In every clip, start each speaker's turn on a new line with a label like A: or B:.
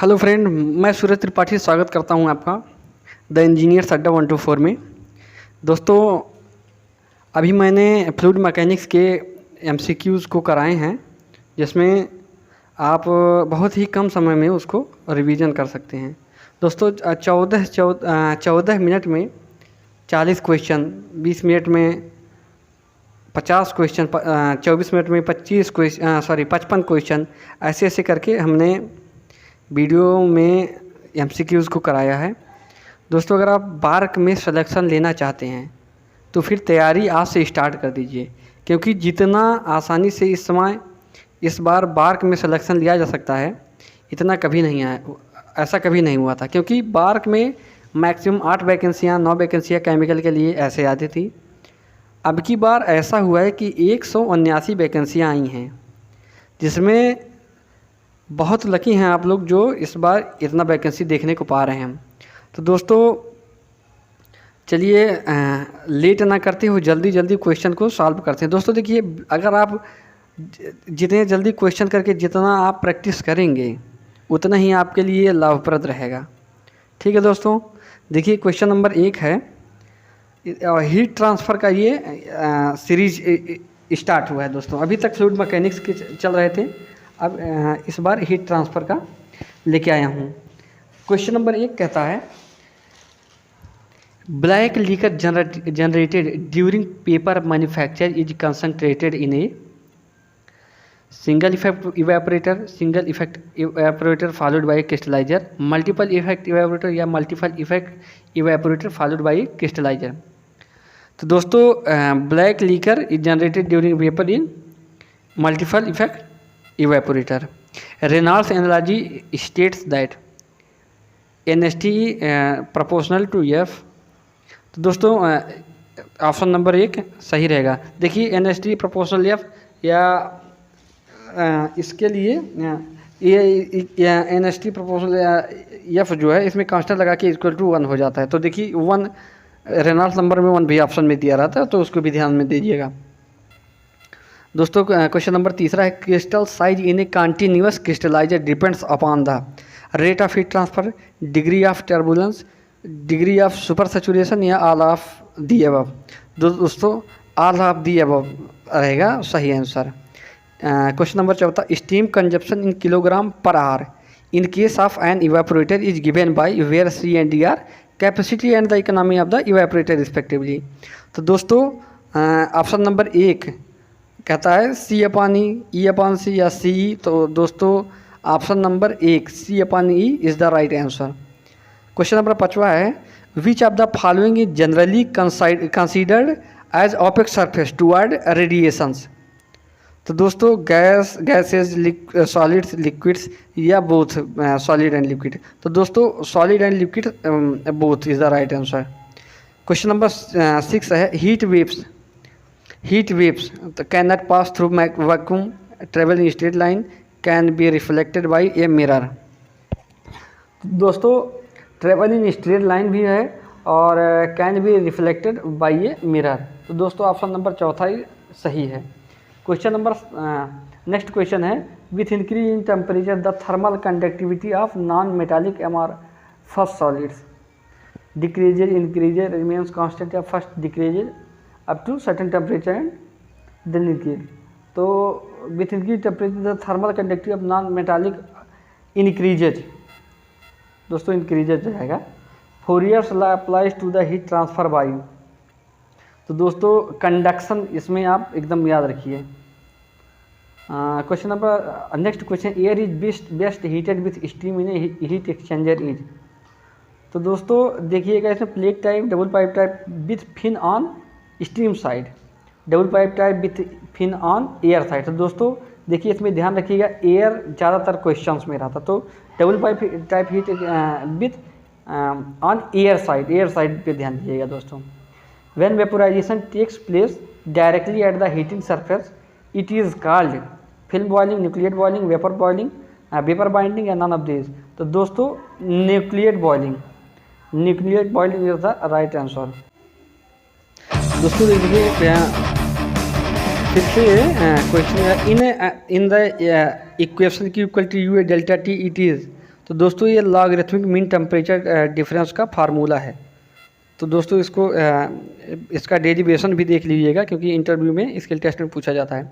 A: Hello friend, मैं सूरज त्रिपाठी स्वागत करता हूं आपका द इंजीनियर्स अड्डा 124 में। दोस्तों, अभी मैंने फ्लूइड मैकेनिक्स के एमसीक्यूज़ को कराए हैं, जिसमें आप बहुत ही कम समय में उसको रिवीजन कर सकते हैं। दोस्तों, 14 मिनट में 40 क्वेश्चन, 20 मिनट में 50 क्वेश्चन, 24 मिनट में 55 क्वेश्चन, ऐसे ऐसे करके हमने वीडियो में एमसीक्यूज़ को कराया है। दोस्तों, अगर आप बार्क में सिलेक्शन लेना चाहते हैं तो फिर तैयारी आज से स्टार्ट कर दीजिए, क्योंकि जितना आसानी से इस बार बार्क में सिलेक्शन लिया जा सकता है, इतना कभी नहीं आया, ऐसा कभी नहीं हुआ था। क्योंकि बार्क में मैक्सिमम 8 वैकेंसियाँ 9 वैकेंसियाँ केमिकल के लिए ऐसे आती थी। अब की बार ऐसा हुआ है कि 179 वैकेंसियाँ आई हैं, जिसमें बहुत लकी हैं आप लोग जो इस बार इतना वैकेंसी देखने को पा रहे हैं। तो दोस्तों, चलिए लेट ना करते हुए जल्दी क्वेश्चन को सॉल्व करते हैं। दोस्तों देखिए, अगर आप जितने जल्दी क्वेश्चन करके जितना आप प्रैक्टिस करेंगे, उतना ही आपके लिए लाभप्रद रहेगा। ठीक है दोस्तों, देखिए क्वेश्चन नंबर 1 है, हीट ट्रांसफ़र का ये सीरीज स्टार्ट हुआ है। दोस्तों, अभी तक फ्लूइड मैकेनिक्स के चल रहे थे, अब इस बार हीट ट्रांसफ़र का लेके आया हूँ। क्वेश्चन नंबर 1 कहता है, black liquor generated during paper manufacture is concentrated in a single effect evaporator followed by crystallizer, multiple effect evaporator या multiple effect evaporator followed by crystallizer. तो दोस्तों, black liquor is generated during vapour in multiple effect evaporator. Reynolds analogy states that NST proportional to F। तो दोस्तों, option number 1 सही रहेगा। देखिए NST proportional F या इसके लिए ये NST प्रोपोर्शनल F जो है, इसमें कांस्टेंट लगा के इक्वल टू 1 हो जाता है। तो देखिए 1 रेनॉल्ड्स नंबर में 1 भी ऑप्शन में दिया रहता है, तो उसको भी ध्यान में दीजिएगा। दोस्तों, क्वेश्चन नंबर 3 है, crystal size in a continuous crystallizer depends upon the rate of heat transfer, degree of turbulence, degree of super saturation या ऑल ऑफ दी अबव। दोस्तों, ऑल ऑफ दी अबव रहेगा सही answer. Question number 4, steam consumption in kilogram per hour in case of an evaporator is given by where C and D are capacity and the economy of the evaporator respectively. तो दोस्तों, option number 1 कहता है C/E, E/C या CE। तो दोस्तों, option number 1 C/E is the right answer. Question number 5 है, which of the following is generally considered as opaque surface toward radiations. तो दोस्तों, गैसेज, सॉलिड्स, लिक्विड्स या बोथ सॉलिड एंड लिक्विड। तो दोस्तों, solid and liquid both is the right answer. Question number 6 है, heat waves cannot pass through vacuum, travel in straight line, can be reflected by a mirror। दोस्तों, travel in straight line भी है और can be reflected by a mirror. तो दोस्तों, option number 4 ही सही है। क्वेश्चन नंबर नेक्स्ट क्वेश्चन है, with increase in temperature the thermal conductivity of non metallic amorphous solids decreases, increases, remains constant या first decreases up to certain temperature and then increase. तो with increase temperature the thermal conductivity of non metallic increases. दोस्तों, increases रहेगा। फोरियर्स law applies to the heat transfer by. तो दोस्तों, conduction इसमें आप एकदम याद रखिए। Question number next question, air is best heated with steam in a heat exchanger is. तो दोस्तों देखिएगा, इसमें plate type, double pipe type with fin on steam side, double pipe type with fin on air side. तो दोस्तों देखिए, इसमें ध्यान रखिएगा, एयर ज़्यादातर क्वेश्चंस में रहता, तो double pipe type heat with on air side पे ध्यान दीजिएगा दोस्तों। When vaporization takes place directly at the heating surface it is called film boiling, nucleate boiling, vapour boiling, vapour binding या नन ऑफ दिस। तो दोस्तों, nucleate boiling is the right answer. दोस्तों देखिए, फिर से क्वेश्चन इन द इक्वेशन की equal to U delta T it is. तो दोस्तों ये लॉगरिथमिक मीन टेम्परेचर डिफरेंस का फार्मूला है। तो दोस्तों इसको इसका डेरिवेशन भी देख लीजिएगा, क्योंकि इंटरव्यू में स्किल टेस्ट में पूछा जाता है।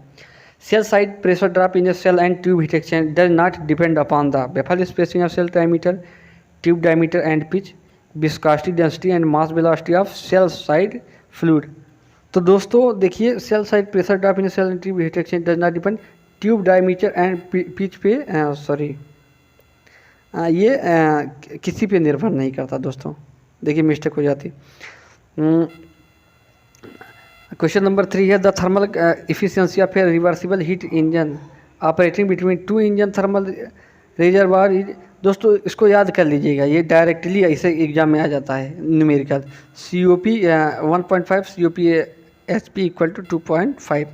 A: Shell side pressure drop in a shell and tube heat exchange does not depend upon the baffle spacing of shell diameter, tube diameter and pitch, viscosity, density and mass velocity of shell side fluid. तो दोस्तों देखिए, shell side pressure drop in a shell and tube heat exchange does not depend tube diameter and pitch पे ये किसी पे निर्भर नहीं करता दोस्तों। देखिए मिस्टेक हो जाती। क्वेश्चन नंबर 3 है the thermal efficiency of A reversible heat engine operating between two engine thermal reservoir is. दोस्तों इसको याद कर लीजिएगा, ये डायरेक्टली ऐसे एग्जाम में आ जाता है numerical. COP 1.5 COP HP equal to 2.5।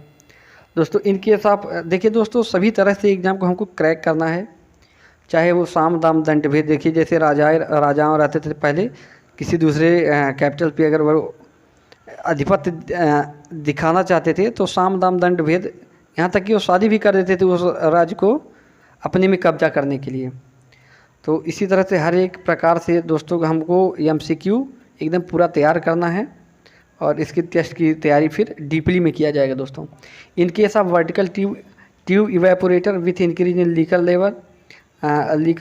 A: दोस्तों इनके साथ देखिए दोस्तों, सभी तरह से एग्ज़ाम को हमको क्रैक करना है, चाहे वो साम दाम दंड भेद। देखिए जैसे राजाओं रहते थे पहले, किसी दूसरे कैपिटल पे अगर वो अधिपत्य दिखाना चाहते थे तो साम दाम दंड भेद, यहाँ तक कि वो शादी भी कर देते थे उस राज्य को अपने में कब्जा करने के लिए। तो इसी तरह से हर एक प्रकार से दोस्तों हमको MCQ एकदम पूरा तैयार करना है, और इसकी टेस्ट की तैयारी फिर डीपली में किया जाएगा दोस्तों। In case of vertical tube evaporator with increase in liquor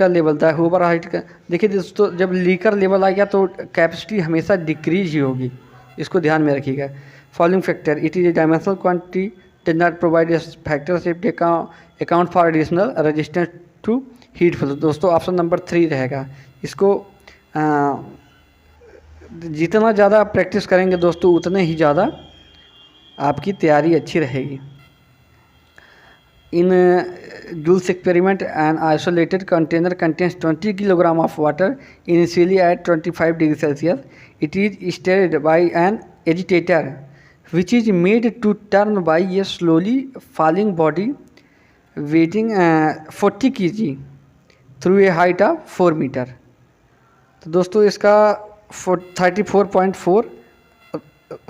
A: level the hover height. देखिए दोस्तों, जब लीकर लेवल आ गया तो कैपेसिटी हमेशा डिक्रीज ही होगी, इसको ध्यान में रखिएगा। Following factor it is a dimensional quantity does not provide a factor safety account for additional resistance to heat flow. दोस्तों ऑप्शन नंबर 3 रहेगा। इसको जितना ज़्यादा प्रैक्टिस करेंगे दोस्तों उतने ही ज़्यादा आपकी तैयारी अच्छी रहेगी। In Joule's experiment, an isolated container contains 20 kg of water initially at 25 degrees Celsius. It is stirred by an agitator, which is made to turn by a slowly falling body weighing 40 kg through a height of 4 meter. तो दोस्तों इसका 34.4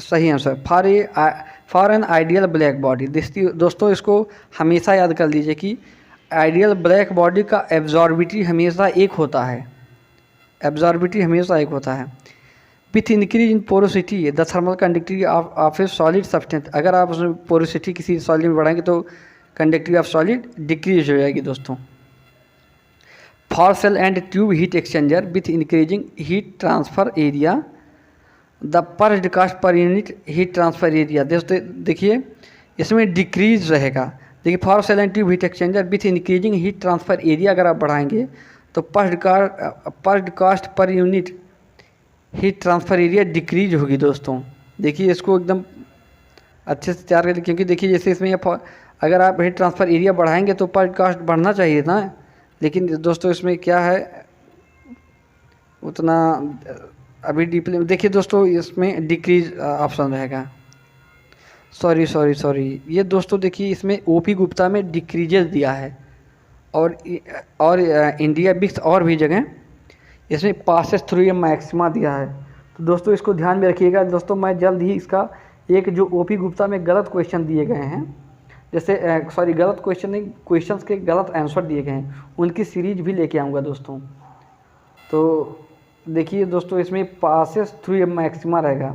A: सही answer for an ideal black body. दोस्तों इसको हमेशा याद कर लीजिए कि आइडियल ब्लैक बॉडी का एब्जॉर्बिटी हमेशा एक होता है, with increase in porosity the thermal conductivity of A solid substance. अगर आप उसमें पोरोसिटी किसी सॉलिड में बढ़ाएंगे तो कंडक्टिविटी ऑफ सॉलिड डिक्रीज हो जाएगी दोस्तों। For shell and tube heat exchanger with increasing heat transfer area the per cost per unit heat transfer area. दोस्तों देखिए इसमें डिक्रीज रहेगा। देखिए for shell and tube heat exchanger with increasing heat transfer area अगर आप बढ़ाएंगे तो per cost per unit heat transfer area decrease होगी दोस्तों। देखिए इसको एकदम अच्छे से तैयार करें, क्योंकि देखिए जैसे इसमें अगर आप हीट ट्रांसफ़र एरिया बढ़ाएंगे तो पर कास्ट बढ़ना चाहिए ना, लेकिन दोस्तों इसमें क्या है उतना अभी डीपली देखिए दोस्तों, इसमें डिक्रीज ऑप्शन रहेगा। सॉरी ये दोस्तों देखिए इसमें OP गुप्ता में डिक्रीजेस दिया है, और इंडिया बिक्स और भी जगह इसमें पासेस थ्रू ए मैक्सिमा दिया है। तो दोस्तों इसको ध्यान में रखिएगा दोस्तों। मैं जल्द ही इसका एक जो OP गुप्ता में गलत क्वेश्चन दिए गए हैं, जैसे गलत क्वेश्चन नहीं, क्वेश्चंस के गलत आंसर दिए गए हैं, उनकी सीरीज भी लेके आऊँगा दोस्तों। तो देखिए दोस्तों इसमें पासेस थ्रू ए मैक्सिमा रहेगा।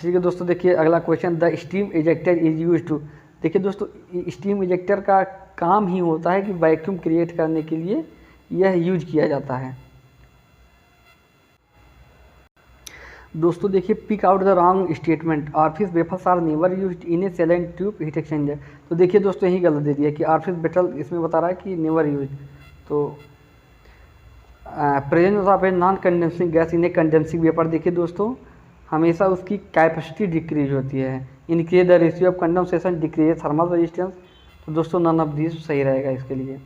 A: ठीक है दोस्तों, देखिए अगला question the steam ejector is use to. देखिए दोस्तों स्टीम इजेक्टर का काम ही होता है कि वैक्यूम क्रिएट करने के लिए यह यूज किया जाता है। दोस्तों देखिए pick out the wrong statement orifice wafers are never used in a shell and tube heat exchanger. तो देखिए दोस्तों यही गलत दे दिया कि ऑर्फिस बेटल इसमें बता रहा है कि नेवर यूज। तो presence of a non condensing gas in A condensing vapour. देखिए दोस्तों हमेशा उसकी कैपेसिटी डिक्रीज होती है। In case the ratio of condensation decrease thermal resistance. तो दोस्तों नन ऑफ दिस सही रहेगा इसके लिए।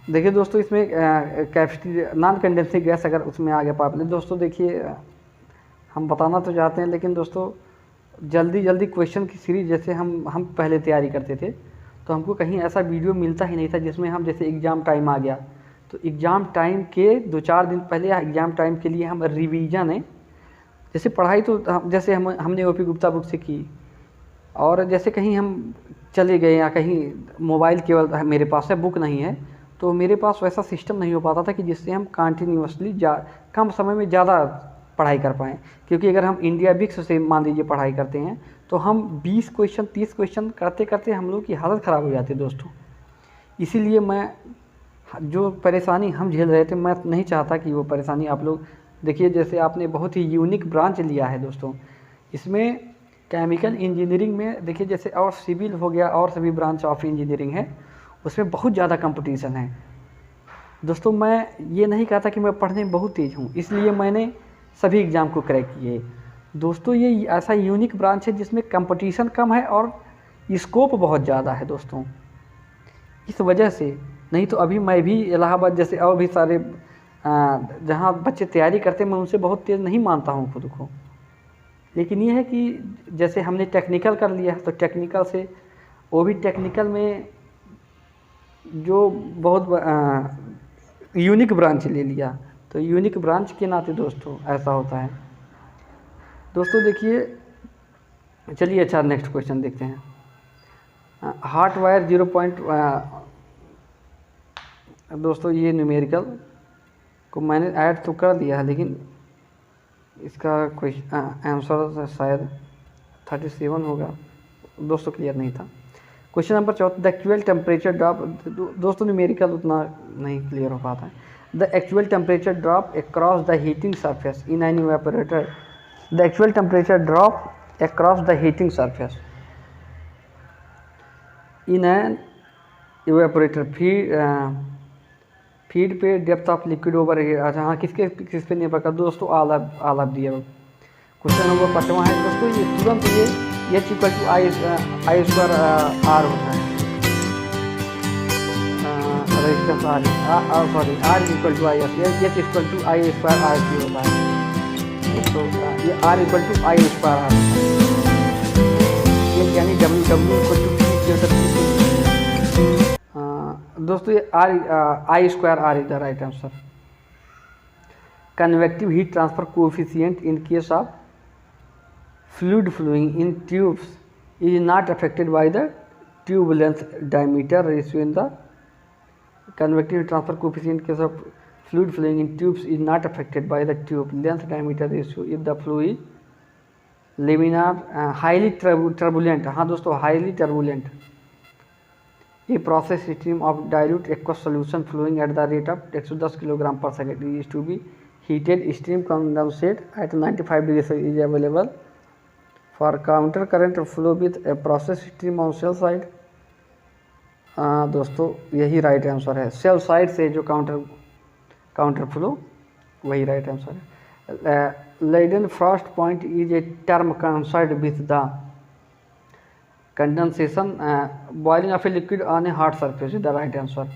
A: देखिए दोस्तों इसमें कैपेसिटी नॉन कंडेंसिंग गैस अगर उसमें आ गया पापलेट। दोस्तों देखिए हम बताना तो चाहते हैं, लेकिन दोस्तों जल्दी क्वेश्चन की सीरीज जैसे हम पहले तैयारी करते थे तो हमको कहीं ऐसा वीडियो मिलता ही नहीं था जिसमें हम जैसे एग्ज़ाम टाइम आ गया तो एग्ज़ाम टाइम के 2-4 दिन पहले या एग्ज़ाम टाइम के लिए हम रिवीजन है जैसे पढ़ाई तो जैसे हमने OP गुप्ता बुक से की, और जैसे कहीं हम चले गए या कहीं मोबाइल केवल मेरे पास है, बुक नहीं है, तो मेरे पास वैसा सिस्टम नहीं हो पाता था कि जिससे हम कंटिन्यूअसली कम समय में ज़्यादा पढ़ाई कर पाएँ। क्योंकि अगर हम इंडिया विक्स से मान लीजिए पढ़ाई करते हैं तो हम 20 क्वेश्चन 30 क्वेश्चन करते करते हम लोग की हालत ख़राब हो जाती है दोस्तों। इसीलिए मैं जो परेशानी हम झेल रहे थे, मैं नहीं चाहता कि वो परेशानी आप लोग देखिए। जैसे आपने बहुत ही यूनिक ब्रांच लिया है दोस्तों, इसमें केमिकल इंजीनियरिंग में देखिए जैसे और सिविल हो गया और सभी ब्रांच ऑफ इंजीनियरिंग है, उसमें बहुत ज़्यादा कंपटीशन है दोस्तों। मैं ये नहीं कहता कि मैं पढ़ने में बहुत तेज़ हूँ, इसलिए मैंने सभी एग्ज़ाम को क्रैक किए दोस्तों। ये ऐसा यूनिक ब्रांच है जिसमें कंपटीशन कम है और स्कोप बहुत ज़्यादा है दोस्तों। इस वजह से नहीं तो अभी मैं भी इलाहाबाद जैसे और भी सारे जहाँ बच्चे तैयारी करते हैं, मैं उनसे बहुत तेज़ नहीं मानता हूँ खुद को। लेकिन ये है कि जैसे हमने टेक्निकल कर लिया है तो टेक्निकल से वो भी टेक्निकल में जो बहुत यूनिक ब्रांच ले लिया, तो यूनिक ब्रांच के नाते दोस्तों ऐसा होता है दोस्तों। देखिए चलिए अच्छा नेक्स्ट क्वेश्चन देखते हैं। हार्ट वायर 0 पॉइंट दोस्तों, ये न्यूमेरिकल को मैंने ऐड तो कर दिया है, लेकिन इसका क्वेश्चन आंसर शायद 37 होगा दोस्तों, क्लियर नहीं था। Question number 4, the actual temperature drop, दोस्तों न्यूमेरिकल उतना नहीं क्लियर हो पाता है। The actual temperature drop across the heating surface in an evaporator, the actual temperature drop across the heating surface in an evaporator, feed पे depth of liquid over here. अच्छा हाँ, किस पे निर्भर कर दोस्तों, ऑल ऑफ दिया। क्वेश्चन नंबर 5वां है दोस्तों, ये तुरंत ये H equal to I square R होता है, resistance R, sorry R equal to I S, H equal to I square R की होता है। तो ये R equal to I square R होता है, ये यानी डब्ल्यू इक्वल टू दोस्तों, ये I square R is the right answer. Convective heat transfer coefficient in case of fluid flowing in tubes is not affected by the tube length diameter ratio in the convective transfer coefficient in case of fluid flowing in tubes is not affected by the tube length diameter ratio if the flow is laminar highly turbulent। हाँ दोस्तों, highly turbulent, a process stream of dilute aqueous solution flowing at the rate of 110 kg per second is to be heated stream condensate at 95 degrees is available for counter current flow with a process stream on cell side। दोस्तों यही right answer है, shell side से जो counter flow वही right answer है। Leidenfrost point is a term concerned with the condensation boiling of a liquid on a hard surface is the right answer.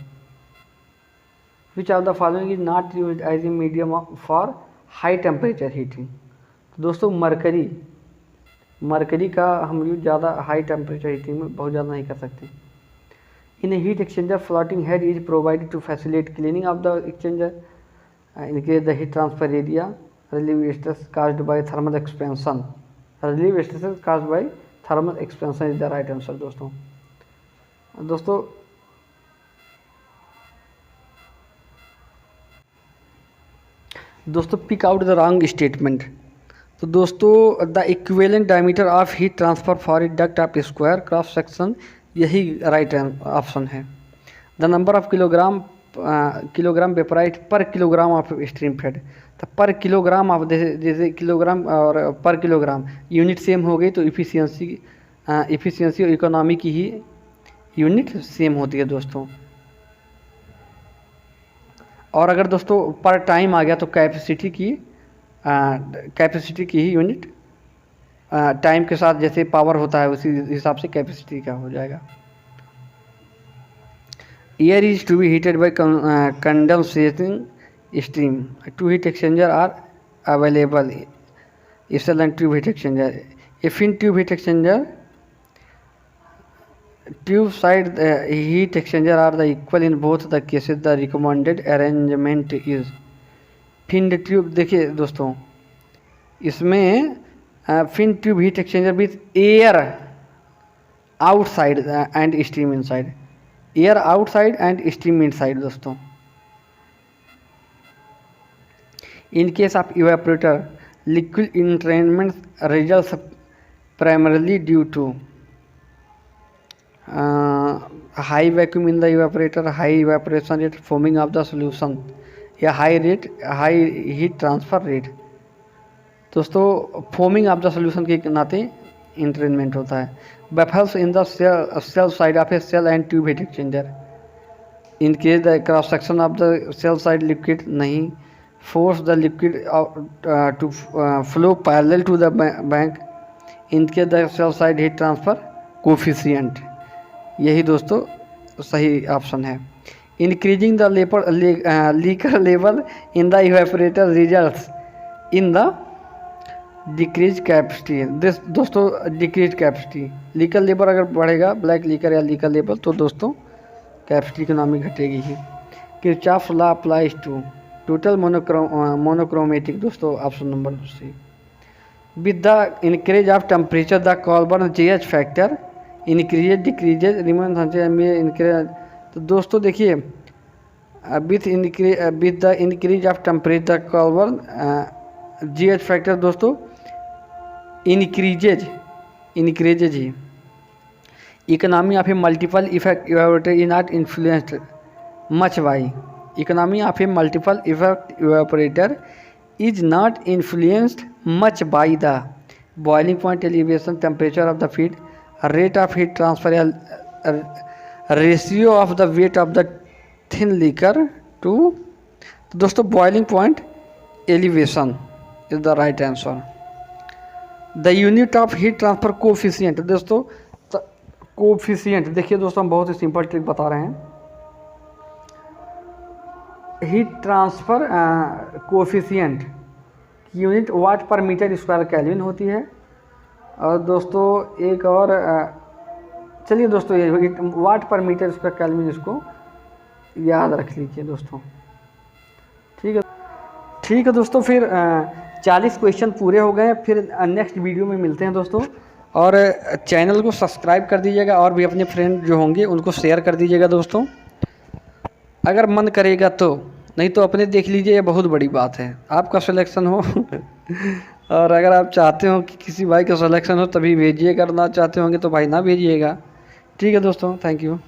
A: Which of the following is not used as a medium for high temperature heating. दोस्तों mercury का हम use ज़्यादा high temperature heating में बहुत ज़्यादा नहीं कर सकते। In heat exchanger floating head is provided to facilitate cleaning of the exchanger in case the heat transfer area relieve stress caused by thermal expansion, relieve stress caused by thermal expansion is the right answer. दोस्तों pick out the wrong statement. तो दोस्तों the equivalent diameter of heat transfer for a duct of square cross section, यही right option है। The number of kilogram vaporised per kilogram of stream fade, तो पर kilogram of जैसे kilogram और पर kilogram unit same हो गई तो इफ़िशियंसी और इकोनॉमी की ही यूनिट सेम होती है दोस्तों। और अगर दोस्तों पर टाइम आ गया तो कैपेसिटी की ही यूनिट टाइम के साथ जैसे पावर होता है उसी हिसाब से कैपेसिटी का हो जाएगा। Air is to be heated by condensating stream, two heat exchanger are available, excellent tube heat exchanger, a fin tube heat exchanger, tube side heat exchanger are the equal in both the cases, the recommended arrangement is fin tube. देखिए दोस्तों इसमें fin tube heat exchanger with air outside and stream inside, air outside and stream inside दोस्तों। In case of evaporator liquid entrainment results primarily due to high vacuum in the evaporator, high evaporation rate, foaming of the solution या high heat transfer rate। दोस्तों foaming of the solution के नाते entrainment होता है। Baffles in the shell side of a shell and tube heat exchanger, in case the cross section of the shell side liquid नहीं force the liquid to flow parallel to the bank, in case the cell side heat transfer coefficient। यही दोस्तों सही option है। Increasing the liquor level in the evaporator results in the decrease capacity. दोस्तों decrease capacity, liquor level अगर बढ़ेगा black liquor या liquor level तो दोस्तों कैपेसिटी इकोनॉमी घटेगी ही। Kirchhoff's law applies to total monochromatic दोस्तों option number C. With the increase of temperature the Colburn JH factor increases decreases remain increase. तो दोस्तों देखिए with the increase of temperature the Colburn JH factor दोस्तों increases he. Economy of A multiple effect evaporator is not influenced much by, economy of a multiple effect evaporator is not influenced much by the boiling point, elevation, temperature of the feed, rate of heat transfer, ratio of the weight of the thin liquor to। तो दोस्तों boiling point elevation is the right answer। the unit of heat transfer coefficient दोस्तों coefficient देखिए दोस्तों हम बहुत ही simple trick बता रहे हैं। हीट ट्रांसफ़र कोएफिशिएंट की यूनिट वाट पर मीटर स्क्वायर केल्विन होती है। और दोस्तों एक और चलिए दोस्तों ये वाट पर मीटर स्क्वायर केल्विन, इसको याद रख लीजिए दोस्तों। ठीक है दोस्तों, फिर 40 क्वेश्चन पूरे हो गए। फिर नेक्स्ट वीडियो में मिलते हैं दोस्तों। और चैनल को सब्सक्राइब कर दीजिएगा और भी अपने फ्रेंड जो होंगे उनको शेयर कर दीजिएगा दोस्तों, अगर मन करेगा तो। नहीं तो अपने देख लीजिए, ये बहुत बड़ी बात है, आपका सिलेक्शन हो और अगर आप चाहते हो कि किसी भाई का सिलेक्शन हो तभी भेजिएगा, अगर ना चाहते होंगे तो भाई ना भेजिएगा। ठीक है दोस्तों, थैंक यू।